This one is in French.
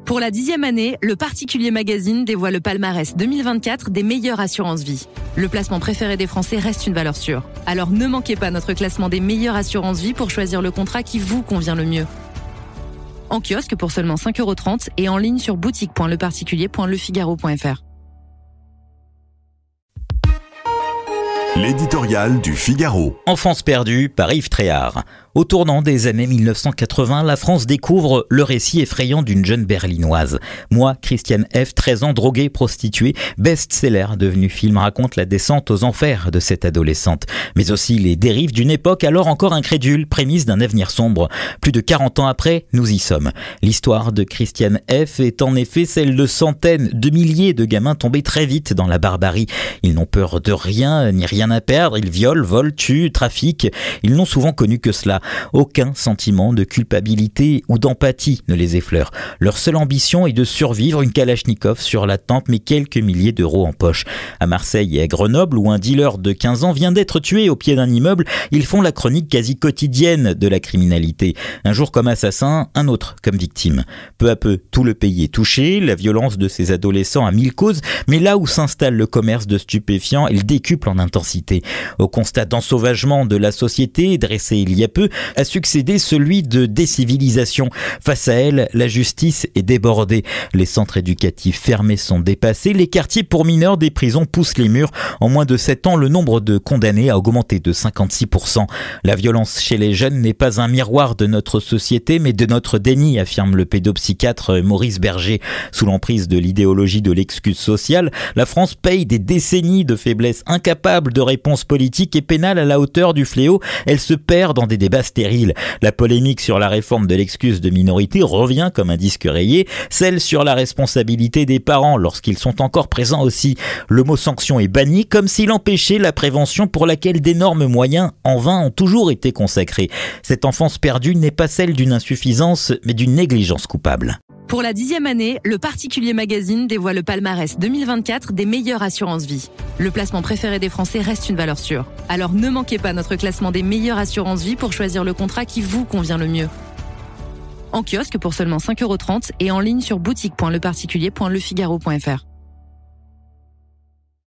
Pour la 10e année, le Particulier Magazine dévoile le palmarès 2024 des meilleures assurances-vie. Le placement préféré des Français reste une valeur sûre. Alors ne manquez pas notre classement des meilleures assurances-vie pour choisir le contrat qui vous convient le mieux. En kiosque pour seulement 5,30 € et en ligne sur boutique.leparticulier.lefigaro.fr. L'éditorial du Figaro. Enfance perdue par Yves Tréhard. Au tournant des années 1980, la France découvre le récit effrayant d'une jeune berlinoise. Moi, Christiane F., 13 ans, droguée, prostituée, best-seller devenu film, raconte la descente aux enfers de cette adolescente. Mais aussi les dérives d'une époque alors encore incrédule, prémisse d'un avenir sombre. Plus de 40 ans après, nous y sommes. L'histoire de Christiane F. est en effet celle de centaines, de milliers de gamins tombés très vite dans la barbarie. Ils n'ont peur de rien, ni rien à perdre. Ils violent, volent, tuent, trafiquent. Ils n'ont souvent connu que cela. Aucun sentiment de culpabilité ou d'empathie ne les effleure. Leur seule ambition est de survivre, une Kalachnikov sur la tempe mais quelques milliers d'euros en poche. À Marseille et à Grenoble, où un dealer de 15 ans vient d'être tué au pied d'un immeuble, ils font la chronique quasi quotidienne de la criminalité. Un jour comme assassin, un autre comme victime. Peu à peu, tout le pays est touché. La violence de ces adolescents a 1000 causes, mais là où s'installe le commerce de stupéfiants, il décuple en intensité. Au constat d'ensauvagement de la société, dressé il y a peu, a succédé celui de décivilisation. Face à elle, la justice est débordée. Les centres éducatifs fermés sont dépassés. Les quartiers pour mineurs des prisons poussent les murs. En moins de 7 ans, le nombre de condamnés a augmenté de 56%. La violence chez les jeunes n'est pas un miroir de notre société, mais de notre déni, affirme le pédopsychiatre Maurice Berger. Sous l'emprise de l'idéologie de l'excuse sociale, la France paye des décennies de faiblesse, incapable de réponses politiques et pénales à la hauteur du fléau. Elle se perd dans des débats stériles. La polémique sur la réforme de l'excuse de minorité revient comme un disque rayé, celle sur la responsabilité des parents lorsqu'ils sont encore présents aussi. Le mot sanction est banni comme s'il empêchait la prévention pour laquelle d'énormes moyens en vain ont toujours été consacrés. Cette enfance perdue n'est pas celle d'une insuffisance mais d'une négligence coupable. Pour la 10e année, le Particulier Magazine dévoile le palmarès 2024 des meilleures assurances-vie. Le placement préféré des Français reste une valeur sûre. Alors ne manquez pas notre classement des meilleures assurances-vie pour choisir le contrat qui vous convient le mieux. En kiosque pour seulement 5,30 € et en ligne sur boutique.leparticulier.lefigaro.fr.